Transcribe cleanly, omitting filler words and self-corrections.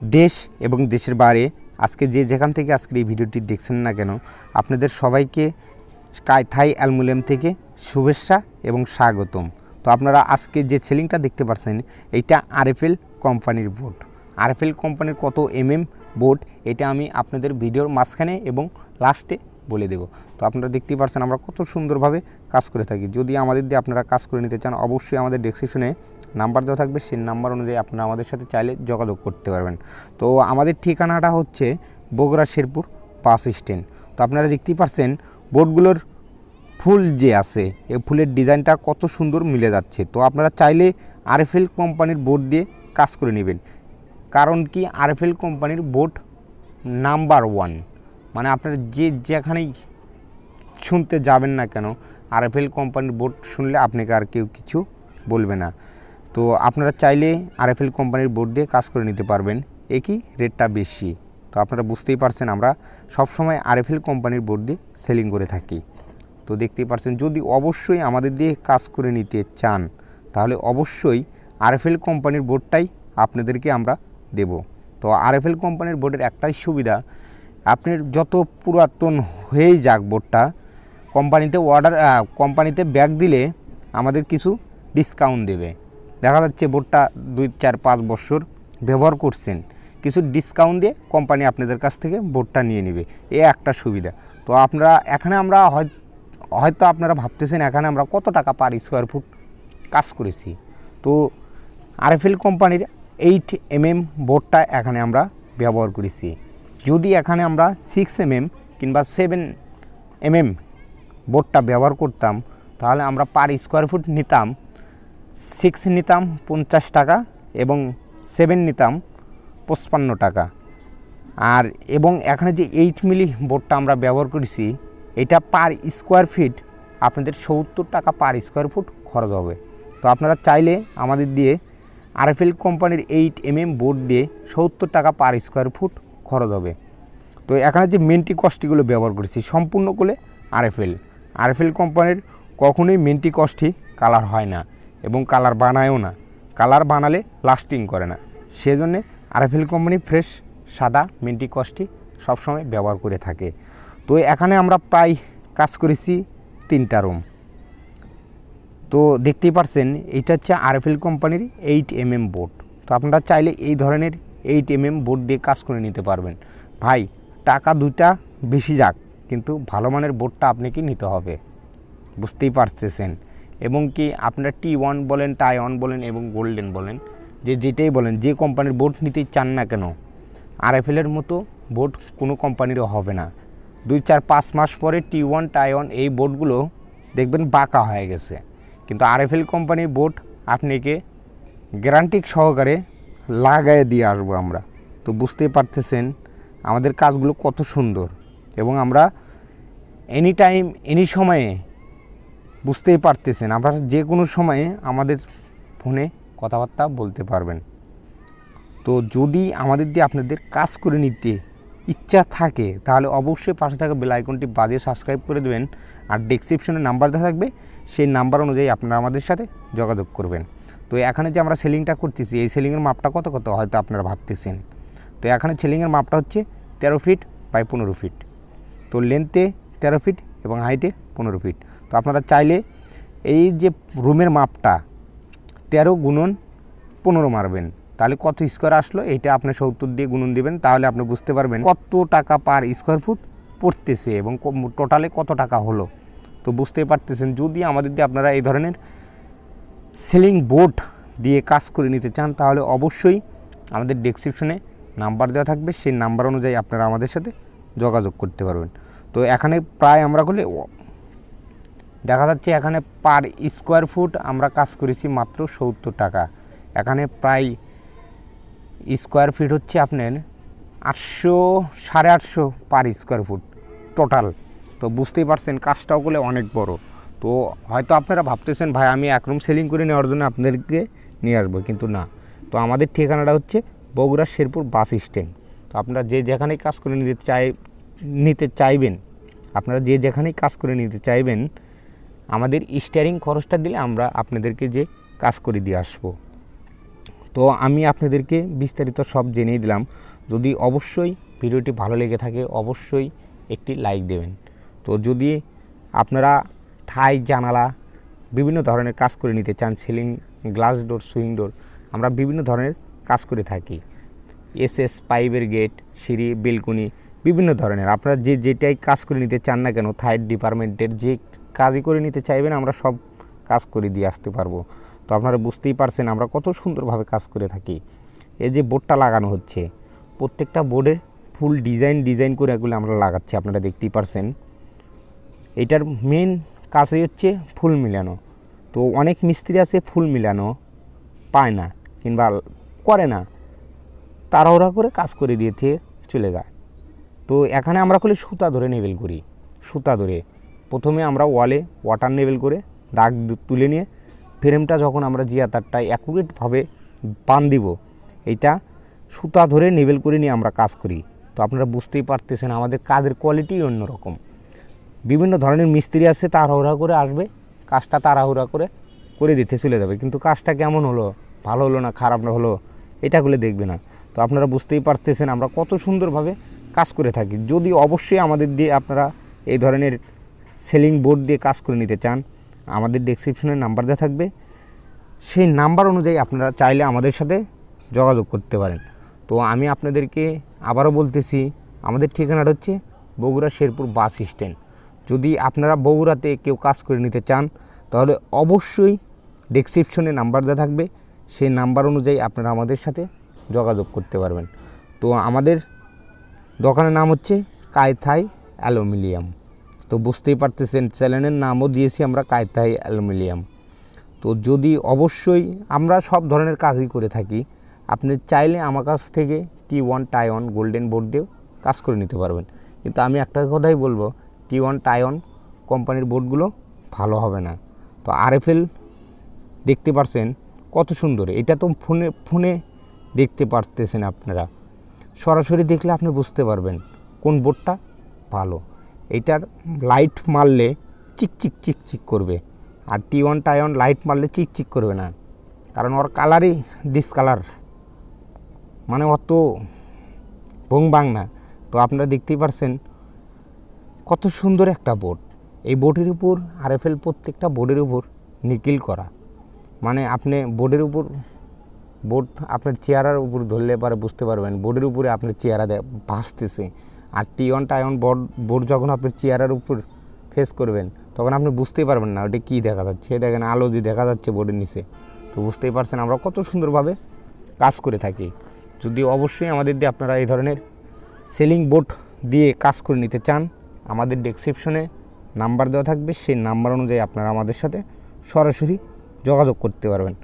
দেশ এবং দেশের বাইরে আজকে যে যেখান থেকে আজকের এই ভিডিওটি দেখছেন না কেন, আপনাদের সবাইকে থাই অ্যালুমিনিয়াম থেকে শুভেচ্ছা এবং স্বাগতম। তো আপনারা আজকে যে সেলিংটা দেখতে পাচ্ছেন এইটা আরএফএল কোম্পানির বোর্ড। আরএফএল কোম্পানির কত বোর্ড এটা আমি আপনাদের ভিডিওর মাঝখানে এবং লাস্টে বলে দেব। তো আপনারা দেখতেই পাচ্ছেন আমরা কত সুন্দরভাবে কাজ করে থাকি। যদি আমাদের দিয়ে আপনারা কাজ করে নিতে চান, অবশ্যই আমাদের ডেসক্রিপশনে নাম্বার দেওয়া থাকবে, সেই নাম্বার অনুযায়ী আপনারা আমাদের সাথে চাইলে যোগাযোগ করতে পারবেন। তো আমাদের ঠিকানাটা হচ্ছে বগুড়া শেরপুর বাস স্ট্যান্ড। তো আপনারা দেখতেই পাচ্ছেন বোর্ডগুলোর ফুল যে আছে এই ফুলের ডিজাইনটা কত সুন্দর মিলে যাচ্ছে। তো আপনারা চাইলে আরএফএল কোম্পানির বোর্ড দিয়ে কাজ করে নেবেন, কারণ কি আরএফএল কোম্পানির বোর্ড নাম্বার 1। মানে আপনারা যেখানেই শুনতে যাবেন না কেন, আরএফএল কোম্পানির বোর্ড শুনলে আপনাকে আর কেউ কিছু বলবে না। তো আপনারা চাইলে আরএফএল কোম্পানির বোর্ড দিয়ে কাজ করে নিতে পারবেন, একই রেটটা বেশি। তো আপনারা বুঝতেই পারছেন আমরা সবসময় আরএফএল কোম্পানির বোর্ড দিয়ে সেলিং করে থাকি। তো দেখতেই পাচ্ছেন, যদি অবশ্যই আমাদের দিয়ে কাজ করে নিতে চান তাহলে অবশ্যই আরএফএল কোম্পানির বোর্ডটাই আপনাদেরকে আমরা দেব। তো আরএফএল কোম্পানির বোর্ডের একটাই সুবিধা, আপনার যত পুরাতন হয়েই যাক বোর্ডটা, কোম্পানিতে ব্যাগ দিলে আমাদের কিছু ডিসকাউন্ট দেবে। দেখা যাচ্ছে বোর্ডটা 2, 4, 5 বছর ব্যবহার করছেন, কিছু ডিসকাউন্ট দিয়ে কোম্পানি আপনাদের কাছ থেকে বোর্ডটা নিয়ে নেবে, এ একটা সুবিধা। তো আপনারা এখানে আমরা হয়তো আপনারা ভাবতেছেন এখানে আমরা কত টাকা পার স্কোয়ার ফুট কাজ করেছি। তো আরএফএল কোম্পানির 8mm বোর্ডটা এখানে আমরা ব্যবহার করেছি। যদি এখানে আমরা 6mm কিংবা 7mm বোর্ডটা ব্যবহার করতাম তাহলে আমরা পার স্কোয়ার ফুট নিতাম 6 নিতাম 50 টাকা এবং 7 নিতাম 55 টাকা। আর এবং এখানে যে 8mm বোর্ডটা আমরা ব্যবহার করেছি এটা পার স্কোয়ার ফিট আপনাদের 70 টাকা পার স্কোয়ার ফুট খরচ হবে। তো আপনারা চাইলে আমাদের দিয়ে আরএফএল কোম্পানির 8mm বোর্ড দিয়ে 70 টাকা পার স্কোয়ার ফুট খরচ হবে। তো এখানে যে মেন্টি কস্টিগুলো ব্যবহার করেছি সম্পূর্ণ করে আরএফএল কোম্পানির কখনোই মেন্টি কস্টি কালার হয় না এবং কালার বানায়ও না, কালার বানালে লাস্টিং করে না। সেজন্যে আরএফএল কোম্পানি ফ্রেশ সাদা মেন্টি কস্টি সবসময় ব্যবহার করে থাকে। তো এখানে আমরা প্রায় কাজ করেছি 3টা রুম। তো দেখতেই পাচ্ছেন এটা হচ্ছে আরএফএল কোম্পানির 8mm বোর্ড। তো আপনারা চাইলে এই ধরনের 8mm বোর্ড দিয়ে কাজ করে নিতে পারবেন। ভাই টাকা 2টা বেশি যাক, কিন্তু ভালো মানের বোর্ডটা আপনাকে নিতে হবে, বুঝতেই পারতেছেন। এবং কি আপনারা T1 বলেন, টাই1 বলেন এবং গোল্ডেন বলেন, যেটাই বলেন, যে কোম্পানির বোর্ড নিতে চান না কেন, আরএফএলের মতো বোর্ড কোনো কোম্পানিরও হবে না। 2, 4, 5 মাস পরে T1, টাই1 এই বোর্ডগুলো দেখবেন বাঁকা হয়ে গেছে, কিন্তু আরএফএল কোম্পানির বোর্ড আপনাকে গ্যারান্টি সহকারে লাগায় দিয়ে আসবো আমরা। তো বুঝতেই পারতেছেন আমাদের কাজগুলো কত সুন্দর, এবং আমরা এনি টাইম এনি সময়ে, বুঝতেই পারতেছেন আপনারা যে কোনো সময়ে আমাদের ফোনে কথাবার্তা বলতে পারবেন। তো যদি আমাদের দিয়ে আপনাদের কাজ করে নিতে ইচ্ছা থাকে তাহলে অবশ্যই পাশে থাকা বেল আইকনটি বাজিয়ে সাবস্ক্রাইব করে দেবেন, আর ডেসক্রিপশনে নাম্বার দেওয়া থাকবে, সেই নাম্বার অনুযায়ী আপনারা আমাদের সাথে যোগাযোগ করবেন। তো এখানে যে আমরা সেলিংটা করতেছি এই সেলিংয়ের মাপটা কত হয়তো আপনারা ভাবতেছেন। তো এখানে সেলিংয়ের মাপটা হচ্ছে 13 ফিট বাই 15 ফিট। তো লেন্থে 13 ফিট এবং হাইটে 15 ফিট। তো আপনারা চাইলে এই যে রুমের মাপটা 13 গুণন 15 মারবেন, তাহলে কত স্কোয়ার আসলো এইটা আপনি 70 দিয়ে গুণন দিবেন, তাহলে আপনি বুঝতে পারবেন কত টাকা পার স্কোয়ার ফুট পড়তেছে এবং টোটালে কত টাকা হলো। তো বুঝতেই পারতেছেন, যদি আমাদের দিয়ে আপনারা এই ধরনের সেলিং বোর্ড দিয়ে কাজ করে নিতে চান তাহলে অবশ্যই আমাদের ডেসক্রিপশনে নাম্বার দেওয়া থাকবে, সেই নাম্বার অনুযায়ী আপনারা আমাদের সাথে যোগাযোগ করতে পারবেন। তো এখানে প্রায় আমরা করলে দেখা যাচ্ছে এখানে পার স্কোয়ার ফুট আমরা কাজ করেছি মাত্র 70 টাকা। এখানে প্রায় স্কোয়ার ফিট হচ্ছে আপনার 800, 850 পার স্কোয়ার ফুট টোটাল। তো বুঝতেই পারছেন কাজটাও করলে অনেক বড়। তো হয়তো আপনারা ভাবতেছেন ভাই আমি এক রুম সেলিং করে নেওয়ার জন্য আপনাদেরকে নিয়ে আসবো, কিন্তু না। তো আমাদের ঠিকানাটা হচ্ছে বগুড়া শেরপুর বাস স্ট্যান্ড। তো আপনারা যে যেখানেই কাজ করে নিতে চাইবেন আপনারা যে যেখানেই কাজ করে নিতে চাইবেন আমাদের স্টিয়ারিং খরচটা দিলে আমরা আপনাদেরকে যে কাজ করে দিয়ে আসবো। তো আমি আপনাদেরকে বিস্তারিত সব জেনেই দিলাম। যদি অবশ্যই ভিডিওটি ভালো লেগে থাকে অবশ্যই একটি লাইক দেবেন। তো যদি আপনারা ঠাই জানালা বিভিন্ন ধরনের কাজ করে নিতে চান, সিলিং, গ্লাস ডোর, সুইং ডোর, আমরা বিভিন্ন ধরনের কাজ করে থাকি। এসএস পাইপের গেট, সিঁড়ি, বেলকনি, বিভিন্ন ধরনের আপনারা যেটাই কাজ করে নিতে চান না কেন, থাইড ডিপার্টমেন্টের যে কাজই করে নিতে চাইবেন আমরা সব কাজ করে দিয়ে আসতে পারবো। তো আপনারা বুঝতেই পারছেন আমরা কত সুন্দরভাবে কাজ করে থাকি। এই যে বোর্ডটা লাগানো হচ্ছে, প্রত্যেকটা বোর্ডের ফুল ডিজাইন করে এগুলো আমরা লাগাচ্ছি, আপনারা দেখতেই পারছেন। এটার মেন কাজই হচ্ছে ফুল মিলানো। তো অনেক মিস্ত্রি আছে ফুল মিলানো পায় না কিংবা করে না, তাড়াহুড়া করে কাজ করে দিয়েছে চলে যায়। তো এখানে আমরা খালি সুতা ধরে নেবেল করি। সুতা ধরে প্রথমে আমরা ওয়ালে ওয়াটার নেবেল করে দাগ তুলে নিয়ে ফ্রেমটা যখন আমরা জিয়া তারটা অ্যাকুরেটভাবে বান দিব, এইটা সুতা ধরে নেবেল করে নিয়ে আমরা কাজ করি। তো আপনারা বুঝতেই পারতেছেন আমাদের কাজের কোয়ালিটি অন্যরকম। বিভিন্ন ধরনের মিস্ত্রি আছে তাড়াহুড়া করে আসবে, কাজটা তাড়াহুড়া করে দিতে চলে যাবে, কিন্তু কাজটা কেমন হলো, ভালো হলো না খারাপ না হলো এটাগুলো দেখবে না। তো আপনারা বুঝতেই পারতেছেন আমরা কত সুন্দরভাবে কাজ করে থাকি। যদি অবশ্যই আমাদের দিয়ে আপনারা এই ধরনের সেলিং বোর্ড দিয়ে কাজ করে নিতে চান, আমাদের ডেসক্রিপশনে নাম্বার দেওয়া থাকবে, সেই নাম্বার অনুযায়ী আপনারা চাইলে আমাদের সাথে যোগাযোগ করতে পারেন। তো আমি আপনাদেরকে আবারও বলতেছি, আমাদের ঠিকানাটা হচ্ছে বগুড়া শেরপুর বাস স্ট্যান্ড। যদি আপনারা বগুড়াতে কেউ কাজ করে নিতে চান তাহলে অবশ্যই ডেসক্রিপশনে নাম্বার দেওয়া থাকবে, সেই নাম্বার অনুযায়ী আপনারা আমাদের সাথে যোগাযোগ করতে পারবেন। তো আমাদের দোকানের নাম হচ্ছে কায়থাই অ্যালুমিনিয়াম। তো বুঝতেই পারতেছেন চ্যানেলের নামও দিয়েছি আমরা কায়থাই অ্যালুমিনিয়াম। তো যদি অবশ্যই আমরা সব ধরনের কাজই করে থাকি, আপনি চাইলে আমার কাছ থেকে T1 টাই-অন গোল্ডেন বোর্ড দিয়েও কাজ করে নিতে পারবেন। কিন্তু আমি একটা কথাই বলবো, T1 টাই-অন কোম্পানির বোর্ডগুলো ভালো হবে না। তো RFL দেখতে পারছেন কত সুন্দর, এটা তো ফোনে দেখতে পারতেছেন আপনারা, সরাসরি দেখলে আপনি বুঝতে পারবেন কোন বোর্ডটা ভালো। এইটার লাইট মারলে চিকচিক করবে, আর T1 টাই-অন লাইট মারলে চিকচিক করবে না, কারণ ওর কালারই ডিসকালার, মানে অত ভংবাং না। তো আপনারা দেখতেই পারছেন কত সুন্দর একটা বোর্ড। এই বোর্ডের উপর RFL প্রত্যেকটা বোর্ডের উপর নিকিল করা, মানে আপনি বোর্ডের উপর বোর্ড আপনার চেয়ারের উপর ধরলে পরে বুঝতে পারবেন বোর্ডের উপরে আপনার চেয়ারা ভাসতেছে। আর T1 টাই-অন বোর্ড যখন আপনার চেয়ারের উপর ফেস করবেন তখন আপনি বুঝতেই পারবেন না ওটা কী দেখা যাচ্ছে, দেখেন আলো যে দেখা যাচ্ছে বোর্ডের নিচে। তো বুঝতেই পারছেন আমরা কত সুন্দরভাবে কাজ করে থাকি। যদি অবশ্যই আমাদের দিয়ে আপনারা এই ধরনের সেলিং বোর্ড দিয়ে কাজ করে নিতে চান, আমাদের ডেসক্রিপশনে নাম্বার দেওয়া থাকবে, সেই নাম্বার অনুযায়ী আপনারা আমাদের সাথে সরাসরি যোগাযোগ করতে পারবেন।